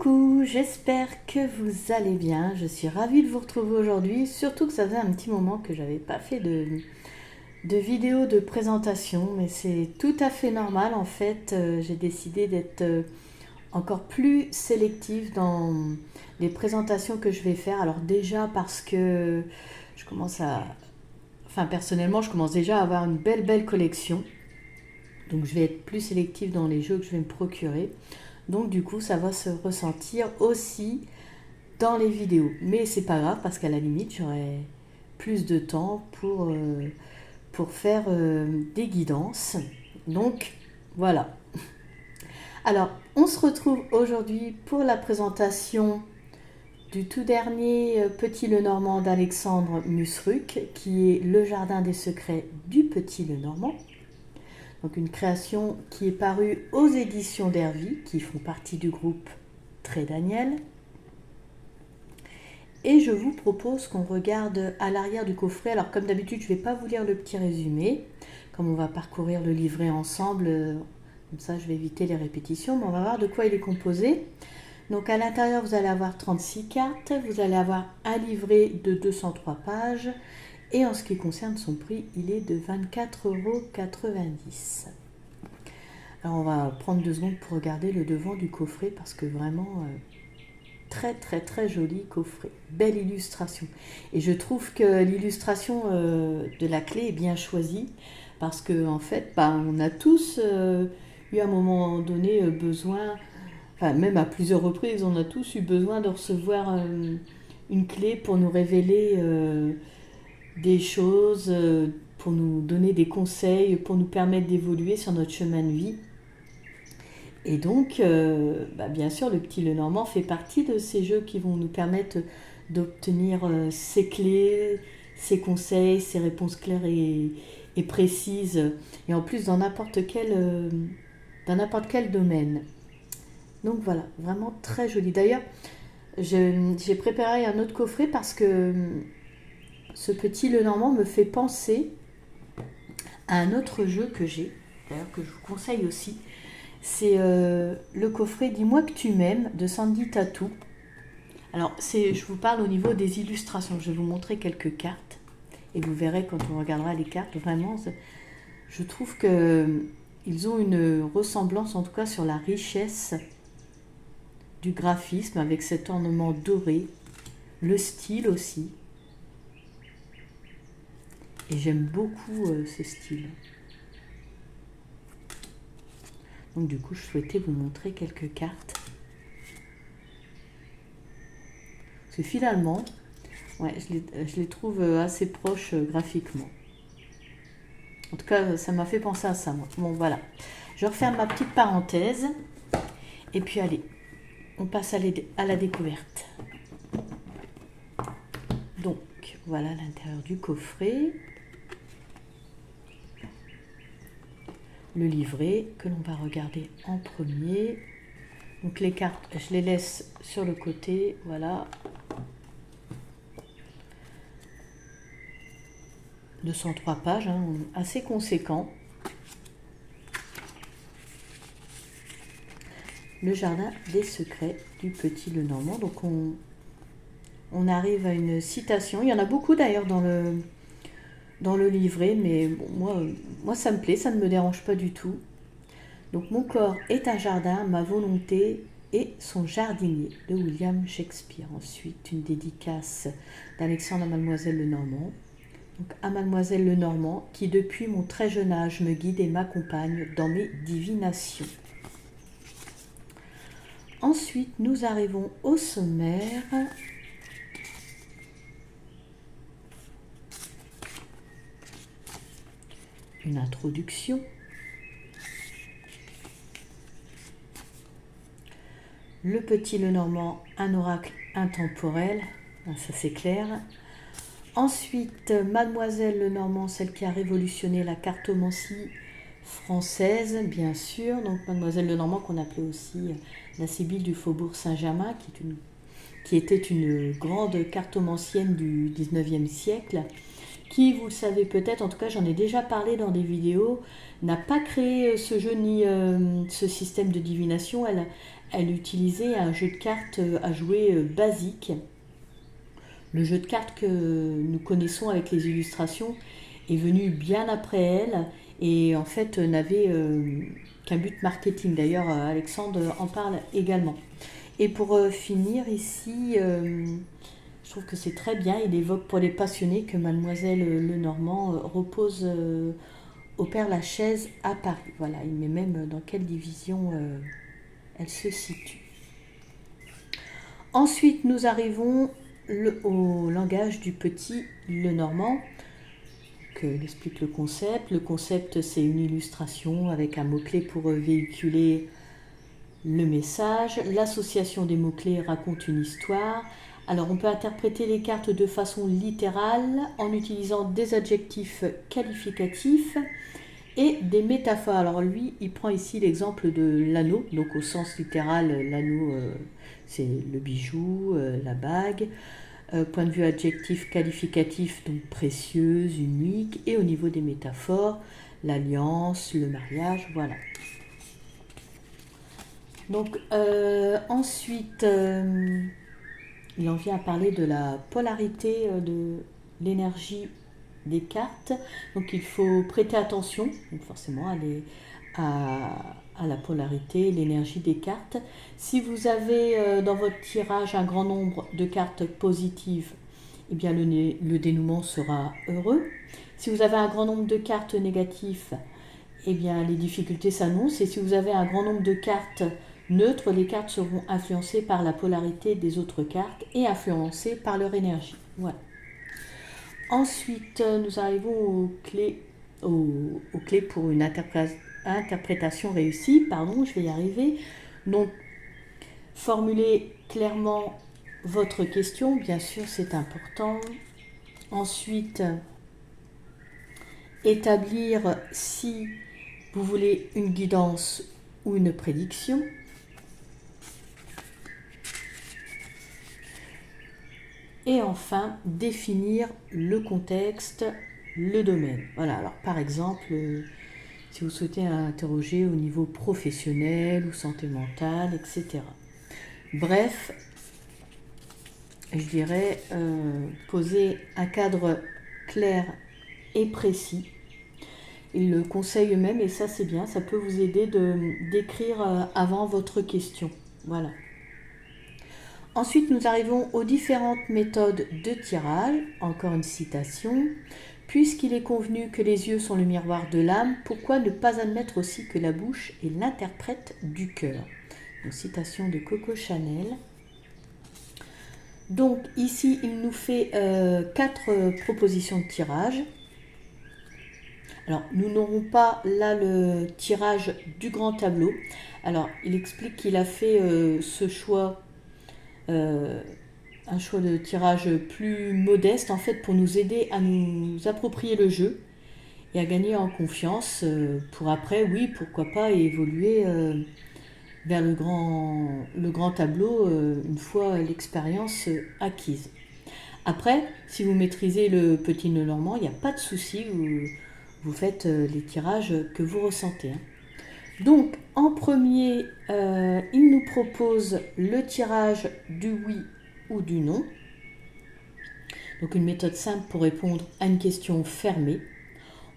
Coucou, j'espère que vous allez bien. Je suis ravie de vous retrouver aujourd'hui, surtout que ça faisait un petit moment que j'avais pas fait de vidéo de présentation, mais c'est tout à fait normal en fait. J'ai décidé d'être encore plus sélective dans les présentations que je vais faire. Alors déjà parce que je commence à... Enfin personnellement, je commence déjà à avoir une belle collection. Donc je vais être plus sélective dans les jeux que je vais me procurer. Donc du coup, ça va se ressentir aussi dans les vidéos. Mais c'est pas grave parce qu'à la limite, j'aurai plus de temps pour faire des guidances. Donc voilà. Alors, on se retrouve aujourd'hui pour la présentation du tout dernier Petit Lenormand d'Alexandre Musruck, qui est Le Jardin des secrets du Petit Lenormand. Donc une création qui est parue aux éditions d'Hervy, qui font partie du groupe Très Daniel. Et je vous propose qu'on regarde à l'arrière du coffret. Alors comme d'habitude, je ne vais pas vous lire le petit résumé, comme on va parcourir le livret ensemble, comme ça je vais éviter les répétitions, mais on va voir de quoi il est composé. Donc à l'intérieur, vous allez avoir 36 cartes, vous allez avoir un livret de 203 pages, et en ce qui concerne son prix, il est de 24,90 €. Alors on va prendre 2 secondes pour regarder le devant du coffret parce que vraiment très joli coffret, belle illustration. Et je trouve que l'illustration de la clé est bien choisie parce que en fait, on a tous eu à un moment donné besoin, enfin même à plusieurs reprises, on a tous eu besoin de recevoir une clé pour nous révéler des choses, pour nous donner des conseils, pour nous permettre d'évoluer sur notre chemin de vie. Et donc, bien sûr, le Petit Lenormand fait partie de ces jeux qui vont nous permettre d'obtenir ces clés, ces conseils, ces réponses claires et précises, et en plus dans n'importe quel domaine. Donc voilà, vraiment très joli. D'ailleurs, j'ai préparé un autre coffret parce que ce Petit Lenormand me fait penser à un autre jeu que j'ai, d'ailleurs que je vous conseille aussi. C'est le coffret Dis-moi que tu m'aimes de Sandy Tattoo. Alors je vous parle au niveau des illustrations. Je vais vous montrer quelques cartes et vous verrez quand on regardera les cartes. Vraiment, je trouve qu'ils ont une ressemblance, en tout cas sur la richesse du graphisme avec cet ornement doré, le style aussi. Et j'aime beaucoup ce style. Donc du coup, je souhaitais vous montrer quelques cartes. Parce que finalement, je les trouve assez proches graphiquement. En tout cas, ça m'a fait penser à ça, moi. Bon, voilà. Je referme ma petite parenthèse. Et puis allez, on passe à la découverte. Donc, voilà l'intérieur du coffret. Le livret que l'on va regarder en premier. Donc les cartes, je les laisse sur le côté, voilà. 203 pages, assez conséquent. Le jardin des secrets du Petit Lenormand. Donc on arrive à une citation. Il y en a beaucoup d'ailleurs dans le livret, mais bon, moi ça me plaît, ça ne me dérange pas du tout. Donc mon corps est un jardin, ma volonté est son jardinier de William Shakespeare. Ensuite une dédicace d'Alexandre à Mademoiselle Lenormand. Donc à Mademoiselle Lenormand qui depuis mon très jeune âge me guide et m'accompagne dans mes divinations. Ensuite nous arrivons au sommaire. Une introduction. Le Petit Lenormand, un oracle intemporel, ça c'est clair. Ensuite, Mademoiselle Lenormand, celle qui a révolutionné la cartomancie française, bien sûr. Donc Mademoiselle Lenormand qu'on appelait aussi la Sibylle du Faubourg Saint-Germain, qui était une grande cartomancienne du 19e siècle, qui, vous le savez peut-être, en tout cas j'en ai déjà parlé dans des vidéos, n'a pas créé ce jeu ni ce système de divination. elle utilisait un jeu de cartes à jouer basique. Le jeu de cartes que nous connaissons avec les illustrations est venu bien après elle et en fait n'avait qu'un but marketing. D'ailleurs, Alexandre en parle également. Et pour finir ici, je trouve que c'est très bien. Il évoque pour les passionnés que Mademoiselle Lenormand repose au Père-Lachaise à Paris. Voilà, il met même dans quelle division elle se situe. Ensuite, nous arrivons au langage du petit Lenormand. Il explique le concept. Le concept, c'est une illustration avec un mot-clé pour véhiculer le message. L'association des mots-clés raconte une histoire. Alors, on peut interpréter les cartes de façon littérale en utilisant des adjectifs qualificatifs et des métaphores. Alors, lui, il prend ici l'exemple de l'anneau. Donc, au sens littéral, l'anneau, c'est le bijou, la bague. Point de vue adjectif qualificatif, donc précieuse, unique. Et au niveau des métaphores, l'alliance, le mariage, voilà. Donc ensuite, il en vient à parler de la polarité de l'énergie des cartes. Donc il faut prêter attention, donc forcément à la polarité, l'énergie des cartes. Si vous avez dans votre tirage un grand nombre de cartes positives, eh bien le dénouement sera heureux. Si vous avez un grand nombre de cartes négatives, eh bien les difficultés s'annoncent. Et si vous avez un grand nombre de cartes neutres, les cartes seront influencées par la polarité des autres cartes et influencées par leur énergie. Voilà. Ensuite, nous arrivons aux clés pour une interprétation réussie. Pardon, je vais y arriver. Donc, formulez clairement votre question, bien sûr, c'est important. Ensuite, établir si vous voulez une guidance ou une prédiction. Et enfin, définir le contexte, le domaine. Voilà, alors par exemple, si vous souhaitez interroger au niveau professionnel ou santé mentale, etc. Bref, je dirais poser un cadre clair et précis. Il le conseille même, et ça c'est bien, ça peut vous aider d'écrire avant votre question. Voilà. Ensuite, nous arrivons aux différentes méthodes de tirage. Encore une citation. Puisqu'il est convenu que les yeux sont le miroir de l'âme, pourquoi ne pas admettre aussi que la bouche est l'interprète du cœur? Une citation de Coco Chanel. Donc ici, il nous fait 4 propositions de tirage. Alors, nous n'aurons pas là le tirage du grand tableau. Alors, il explique qu'il a fait ce choix, un choix de tirage plus modeste, en fait, pour nous aider à nous approprier le jeu et à gagner en confiance pour après, oui, pourquoi pas, évoluer vers le grand tableau une fois l'expérience acquise. Après, si vous maîtrisez le petit Lenormand, il n'y a pas de souci, vous faites les tirages que vous ressentez. Donc, en premier, il nous propose le tirage du oui ou du non. Donc, une méthode simple pour répondre à une question fermée.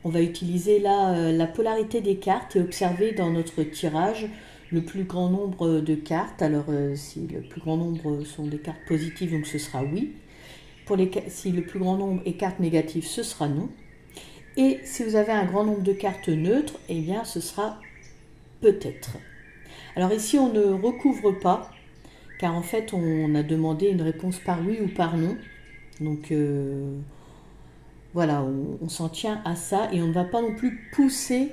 On va utiliser là la polarité des cartes et observer dans notre tirage le plus grand nombre de cartes. Alors, si le plus grand nombre sont des cartes positives, donc ce sera oui. Si le plus grand nombre est cartes négatives, ce sera non. Et si vous avez un grand nombre de cartes neutres, eh bien ce sera peut-être. Alors ici, on ne recouvre pas, car en fait, on a demandé une réponse par oui ou par non. Donc voilà, on s'en tient à ça et on ne va pas non plus pousser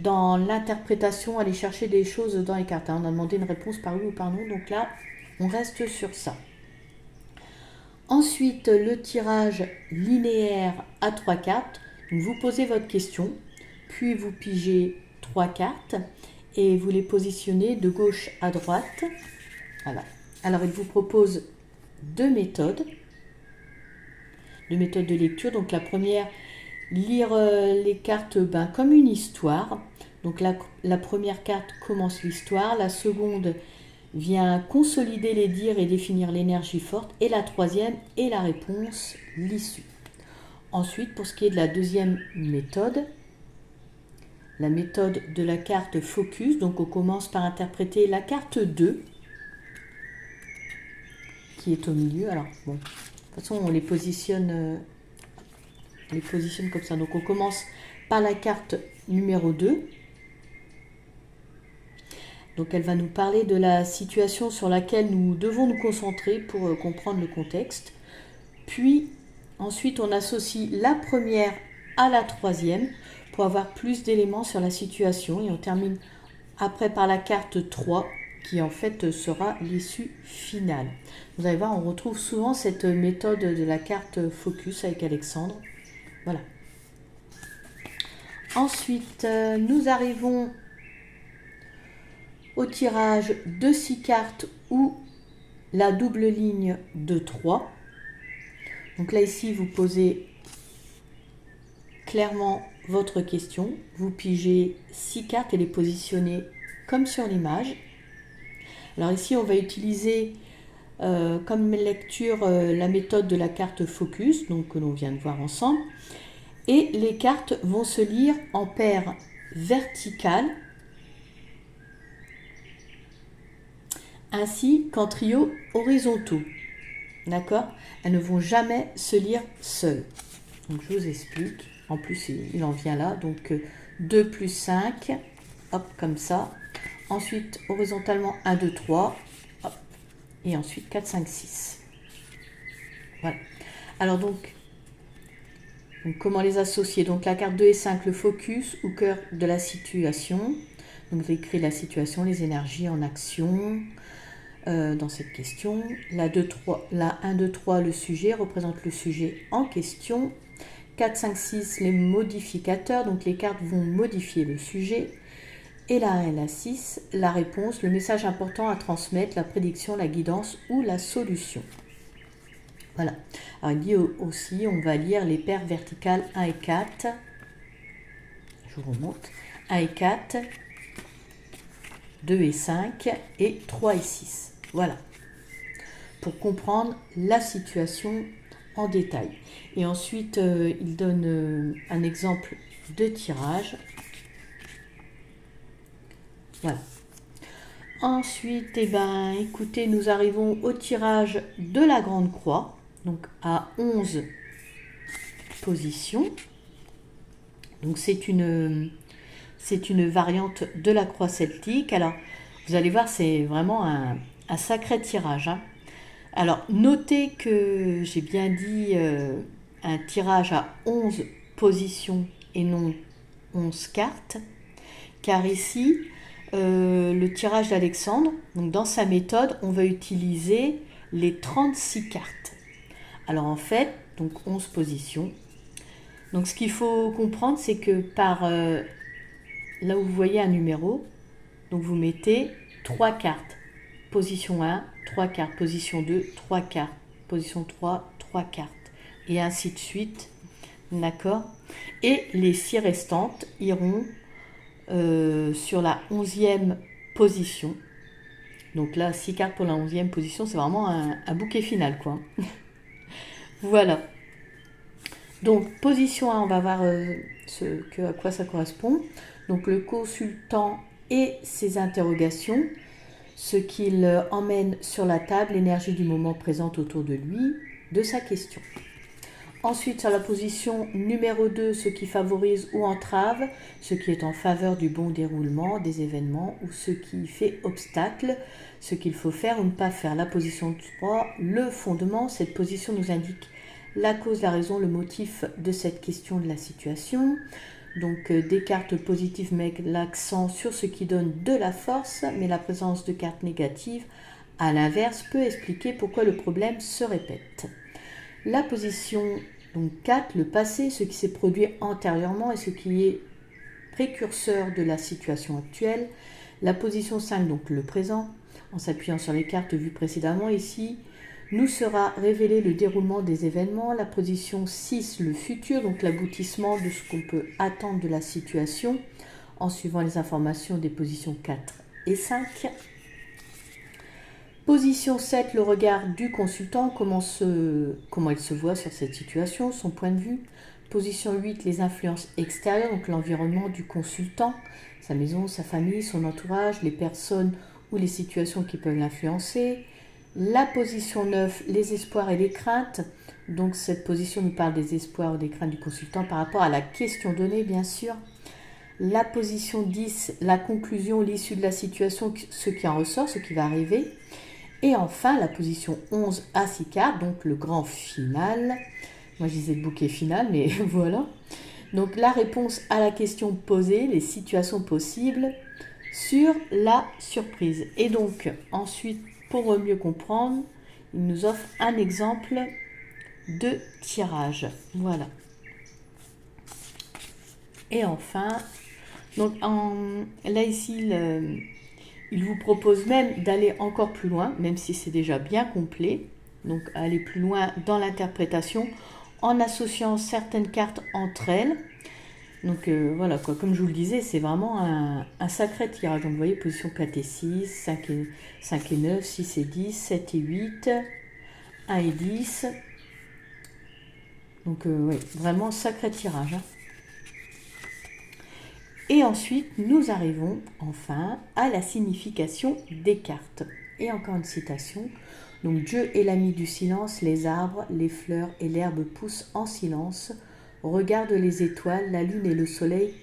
dans l'interprétation, aller chercher des choses dans les cartes. On a demandé une réponse par oui ou par non, donc là, on reste sur ça. Ensuite, le tirage linéaire à 3 cartes. Donc, vous posez votre question, puis vous pigez 3 cartes et vous les positionnez de gauche à droite. Voilà. Alors, il vous propose 2 méthodes. 2 méthodes de lecture. Donc, la première, lire les cartes comme une histoire. Donc, la première carte commence l'histoire. La seconde, vient consolider les dires et définir l'énergie forte. Et la troisième est la réponse, l'issue. Ensuite, pour ce qui est de la deuxième méthode, la méthode de la carte focus, donc on commence par interpréter la carte 2, qui est au milieu. Alors, bon, de toute façon, on les positionne comme ça. Donc, on commence par la carte numéro 2. Donc, elle va nous parler de la situation sur laquelle nous devons nous concentrer pour comprendre le contexte. Puis, ensuite, on associe la première à la troisième pour avoir plus d'éléments sur la situation. Et on termine après par la carte 3, qui en fait sera l'issue finale. Vous allez voir, on retrouve souvent cette méthode de la carte focus avec Alexandre. Voilà. Ensuite, nous arrivons au tirage de 6 cartes ou la double ligne de 3. Donc là, ici, vous posez clairement votre question. Vous pigez 6 cartes et les positionnez comme sur l'image. Alors ici, on va utiliser comme lecture la méthode de la carte focus, donc que l'on vient de voir ensemble. Et les cartes vont se lire en paires verticales, ainsi qu'en trio horizontaux. D'accord? Elles ne vont jamais se lire seules. Donc je vous explique. En plus, il en vient là. Donc 2 plus 5, hop, comme ça. Ensuite, horizontalement, 1, 2, 3. Hop. Et ensuite, 4, 5, 6. Voilà. Alors donc comment les associer? Donc la carte 2 et 5, le focus ou cœur de la situation. Donc vous écrivez la situation, les énergies en action dans cette question. La 1, 2, 3, le sujet, représente le sujet en question. 4, 5, 6, les modificateurs. Donc les cartes vont modifier le sujet. Et la 1 et la 6, la réponse, le message important à transmettre, la prédiction, la guidance ou la solution. Voilà. Alors il dit aussi, on va lire les paires verticales 1 et 4. Je vous remonte. 1 et 4, 2 et 5 et 3 et 6. Voilà. Pour comprendre la situation en détail. Et ensuite, il donne un exemple de tirage. Voilà. Ensuite, écoutez, nous arrivons au tirage de la Grande Croix. Donc à 11 positions. Donc c'est une variante de la croix celtique. Alors vous allez voir, c'est vraiment un sacré tirage. Hein. Alors notez que j'ai bien dit un tirage à 11 positions et non 11 cartes. Car ici, le tirage d'Alexandre, donc dans sa méthode, on va utiliser les 36 cartes. Alors en fait, donc 11 positions. Donc ce qu'il faut comprendre, c'est que par là où vous voyez un numéro, donc vous mettez 3 cartes. Position 1, 3 cartes. Position 2, 3 cartes. Position 3, 3 cartes. Et ainsi de suite. D'accord? Et les 6 restantes iront sur la 11e position. Donc là, 6 cartes pour la 11e position, c'est vraiment un bouquet final, quoi. Voilà. Donc, position 1, on va voir à quoi ça correspond. Donc, le consultant et ses interrogations, ce qu'il emmène sur la table, l'énergie du moment présente autour de lui, de sa question. Ensuite, sur la position numéro 2, ce qui favorise ou entrave, ce qui est en faveur du bon déroulement des événements ou ce qui fait obstacle, ce qu'il faut faire ou ne pas faire. La position 3, le fondement, cette position nous indique la cause, la raison, le motif de cette question de la situation. Donc des cartes positives mettent l'accent sur ce qui donne de la force, mais la présence de cartes négatives, à l'inverse, peut expliquer pourquoi le problème se répète. La position donc 4, le passé, ce qui s'est produit antérieurement et ce qui est précurseur de la situation actuelle. La position 5, donc le présent, en s'appuyant sur les cartes vues précédemment ici, nous sera révélé le déroulement des événements. La position 6, le futur, donc l'aboutissement de ce qu'on peut attendre de la situation en suivant les informations des positions 4 et 5. Position 7, le regard du consultant, comment il se voit sur cette situation, son point de vue. Position 8, les influences extérieures, donc l'environnement du consultant, sa maison, sa famille, son entourage, les personnes ou les situations qui peuvent l'influencer. La position 9, les espoirs et les craintes. Donc cette position nous parle des espoirs ou des craintes du consultant par rapport à la question donnée, bien sûr. La position 10, la conclusion, l'issue de la situation, ce qui en ressort, ce qui va arriver. Et enfin, la position 11 à 6 cartes, donc le grand final. Moi, je disais le bouquet final, mais voilà. Donc la réponse à la question posée, les situations possibles sur la surprise. Et donc, ensuite, pour mieux comprendre, il nous offre un exemple de tirage. Voilà. Et enfin, donc là ici, il vous propose même d'aller encore plus loin, même si c'est déjà bien complet. Donc aller plus loin dans l'interprétation en associant certaines cartes entre elles. Donc voilà, quoi, comme je vous le disais, c'est vraiment un sacré tirage. Donc vous voyez, position 4 et 6, 5 et 9, 6 et 10, 7 et 8, 1 et 10. Donc oui, vraiment sacré tirage. Hein. Et ensuite, nous arrivons enfin à la signification des cartes. Et encore une citation. Donc Dieu est l'ami du silence, les arbres, les fleurs et l'herbe poussent en silence. Regarde les étoiles, la lune et le soleil,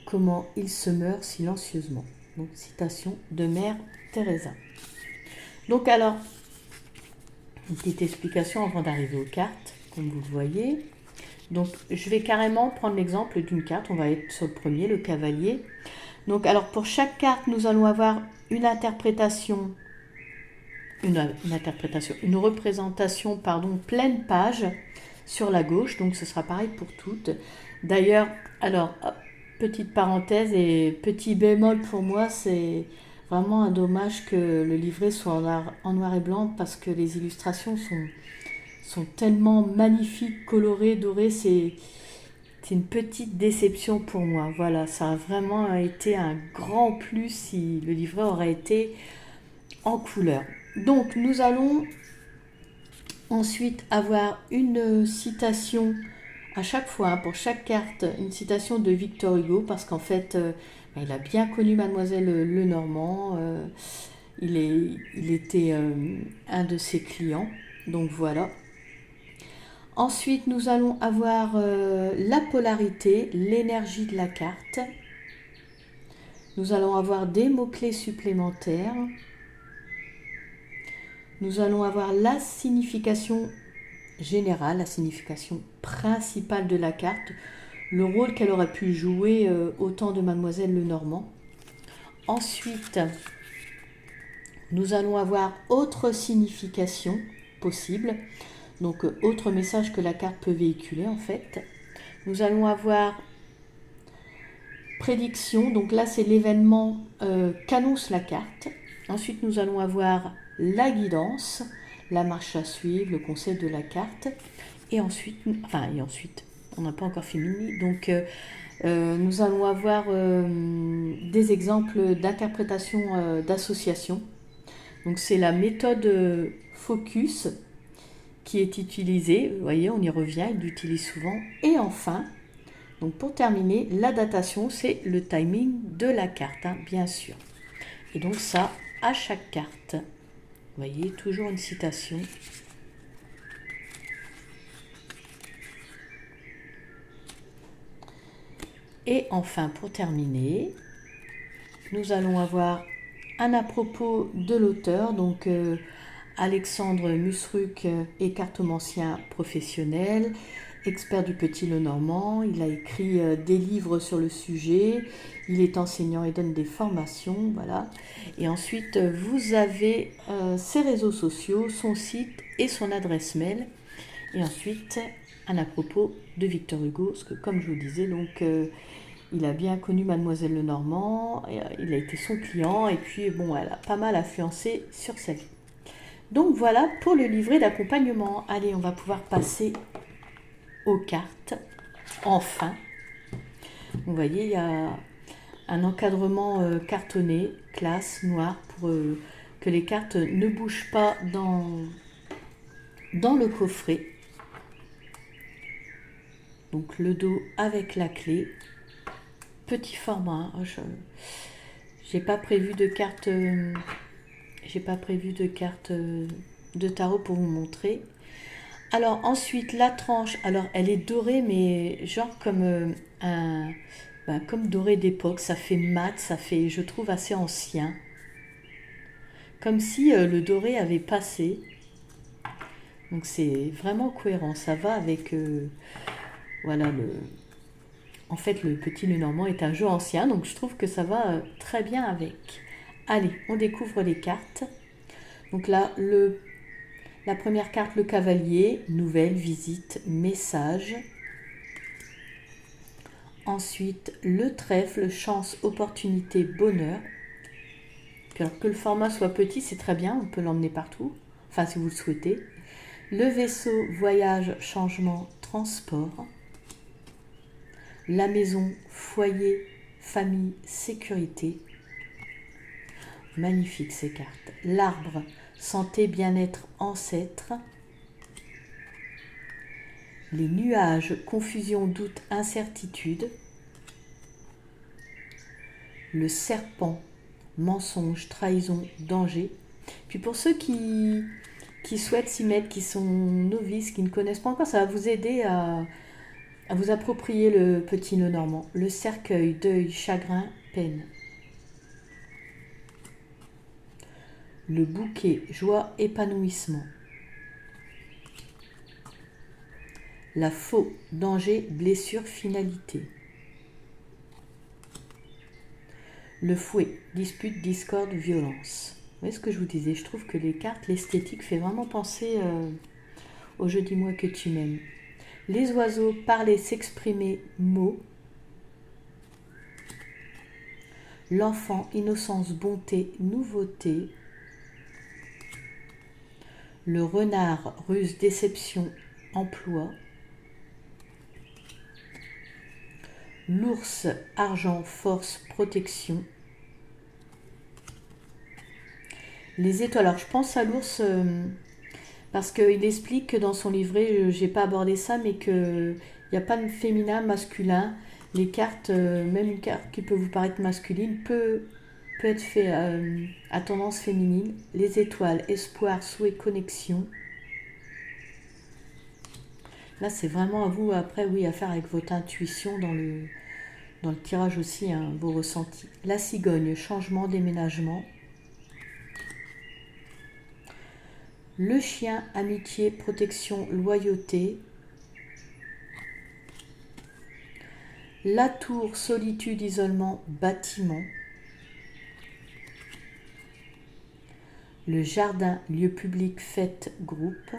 comment ils se meurent silencieusement. Donc citation de Mère Teresa. Donc alors, une petite explication avant d'arriver aux cartes, comme vous le voyez. Donc je vais carrément prendre l'exemple d'une carte, on va être sur le premier, le cavalier. Donc alors pour chaque carte, nous allons avoir une représentation, pleine page sur la gauche, donc ce sera pareil pour toutes. D'ailleurs, alors, petite parenthèse et petit bémol pour moi, c'est vraiment un dommage que le livret soit en noir et blanc parce que les illustrations sont tellement magnifiques, colorées, dorées, c'est une petite déception pour moi. Voilà, ça a vraiment été un grand plus si le livret aurait été en couleur. Donc nous allons ensuite avoir une citation à chaque fois, hein, pour chaque carte, une citation de Victor Hugo, parce qu'en fait, il a bien connu Mademoiselle Lenormand, il était un de ses clients, donc voilà. Ensuite, nous allons avoir la polarité, l'énergie de la carte. Nous allons avoir des mots-clés supplémentaires. Nous allons avoir la signification générale, la signification principale de la carte, le rôle qu'elle aurait pu jouer au temps de Mademoiselle Lenormand. Ensuite, nous allons avoir autre signification possible, donc autre message que la carte peut véhiculer en fait. Nous allons avoir prédiction, donc là c'est l'événement qu'annonce la carte. Ensuite nous allons avoir la guidance, la marche à suivre, le conseil de la carte. Et ensuite, on n'a pas encore fini, donc nous allons avoir des exemples d'interprétation d'association. Donc c'est la méthode focus qui est utilisée, vous voyez, on y revient, il l'utilise souvent. Et enfin, donc pour terminer, la datation, c'est le timing de la carte, hein, bien sûr. Et donc ça, à chaque carte, vous voyez, toujours une citation. Et enfin, pour terminer, nous allons avoir un à propos de l'auteur, donc Alexandre Musruc est cartomancien professionnel, expert du Petit Lenormand, il a écrit des livres sur le sujet, il est enseignant et donne des formations, voilà. Et ensuite, vous avez ses réseaux sociaux, son site et son adresse mail. Et ensuite, un à propos de Victor Hugo, parce que comme je vous disais, donc il a bien connu Mademoiselle Lenormand, il a été son client, et puis bon, elle a pas mal influencé sur sa vie. Donc voilà pour le livret d'accompagnement. Allez, on va pouvoir passer aux cartes. Enfin, vous voyez, il y a un encadrement cartonné, classe, noir, pour que les cartes ne bougent pas dans le coffret. Donc le dos avec la clé. Petit format. J'ai pas prévu de carte. J'ai pas prévu de carte de tarot pour vous montrer. Alors ensuite la tranche. Alors elle est dorée mais genre comme comme doré d'époque. Ça fait mat. Ça fait, je trouve, assez ancien. Comme si le doré avait passé. Donc c'est vraiment cohérent. Ça va avec voilà En fait, le petit Lenormand est un jeu ancien, donc je trouve que ça va très bien avec. Allez, on découvre les cartes. Donc là, la première carte, le cavalier, nouvelle, visite, message. Ensuite, le trèfle, chance, opportunité, bonheur. Puis alors que le format soit petit, c'est très bien, on peut l'emmener partout, enfin si vous le souhaitez. Le vaisseau, voyage, changement, transport. La maison, foyer, famille, sécurité. Magnifique ces cartes. L'arbre, santé, bien-être, ancêtre. Les nuages, confusion, doute, incertitude. Le serpent, mensonge, trahison, danger. Puis pour ceux qui souhaitent s'y mettre, qui sont novices, qui ne connaissent pas encore, ça va vous aider à vous approprier le petit Lenormand. Le cercueil, deuil, chagrin, peine. Le bouquet, joie, épanouissement. La faux, danger, blessure, finalité. Le fouet, dispute, discorde, violence. Vous voyez ce que je vous disais, je trouve que les cartes, l'esthétique fait vraiment penser au jeu Dis-moi que tu m'aimes. Les oiseaux, parler, s'exprimer, mots. L'enfant, innocence, bonté, nouveauté. Le renard, ruse, déception, emploi. L'ours, argent, force, protection. Les étoiles, alors je pense à l'ours parce qu'il explique que dans son livret, j'ai pas abordé ça, mais qu'il n'y a pas de féminin, masculin. Les cartes, même une carte qui peut vous paraître masculine, peut être fait à tendance féminine. Les étoiles, espoir, souhait, connexion. Là, c'est vraiment à vous, après, oui, à faire avec votre intuition dans le tirage aussi, hein, vos ressentis. La cigogne, changement, déménagement. Le chien, amitié, protection, loyauté. La tour, solitude, isolement, bâtiment. Le jardin, lieu public, fête, groupe.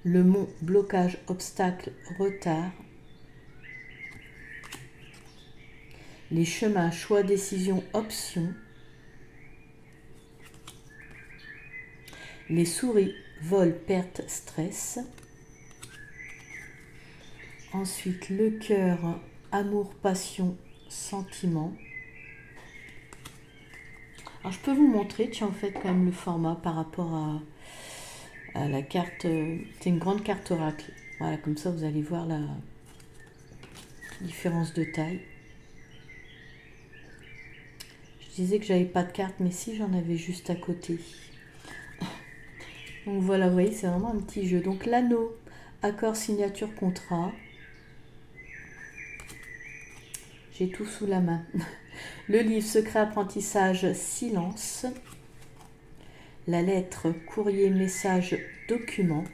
Le mont, blocage, obstacle, retard. Les chemins, choix, décision, option. Les souris, vol, perte, stress. Ensuite, le cœur, amour, passion, sentiment. Alors, je peux vous montrer, tiens, en fait, quand même le format par rapport à la carte. C'est une grande carte oracle. Voilà, comme ça, vous allez voir la différence de taille. Je disais que j'avais pas de carte, mais si, j'en avais juste à côté. Donc voilà, vous voyez, c'est vraiment un petit jeu. Donc l'anneau, accord, signature, contrat. J'ai tout sous la main. Le livre, secret, apprentissage, silence. La lettre, courrier, message, document.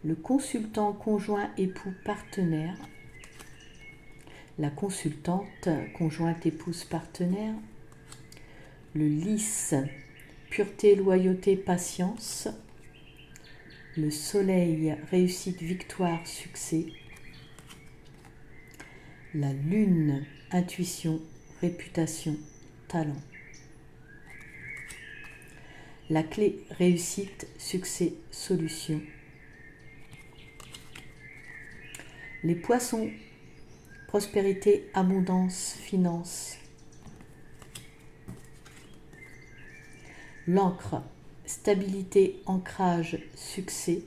Le consultant, conjoint, époux, partenaire. La consultante, conjointe, épouse, partenaire. Le lys, pureté, loyauté, patience. Le soleil, réussite, victoire, succès. La lune, intuition, réputation, talent. La clé, réussite, succès, solution. Les poissons, prospérité, abondance, finance. L'encre, stabilité, ancrage, succès.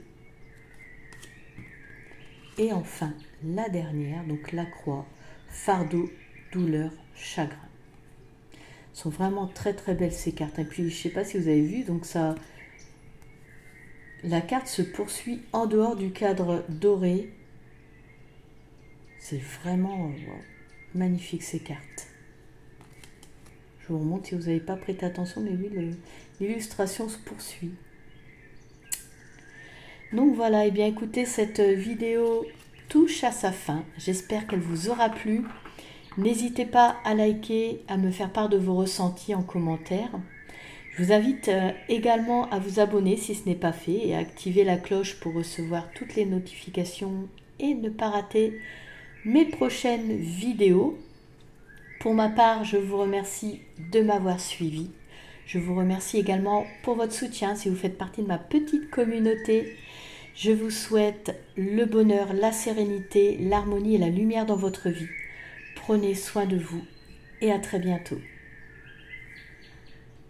Et enfin, la dernière, donc la croix, fardeau, douleur, chagrin. Elles sont vraiment très très belles ces cartes. Et puis je ne sais pas si vous avez vu, donc ça, la carte se poursuit en dehors du cadre doré. C'est vraiment magnifique ces cartes. Je vous remonte si vous n'avez pas prêté attention, mais oui, l'illustration se poursuit. Donc voilà, et bien écoutez, cette vidéo touche à sa fin. J'espère qu'elle vous aura plu. N'hésitez pas à liker, à me faire part de vos ressentis en commentaire. Je vous invite également à vous abonner si ce n'est pas fait et à activer la cloche pour recevoir toutes les notifications et ne pas rater mes prochaines vidéos. Pour ma part, je vous remercie de m'avoir suivi. Je vous remercie également pour votre soutien si vous faites partie de ma petite communauté. Je vous souhaite le bonheur, la sérénité, l'harmonie et la lumière dans votre vie. Prenez soin de vous et à très bientôt.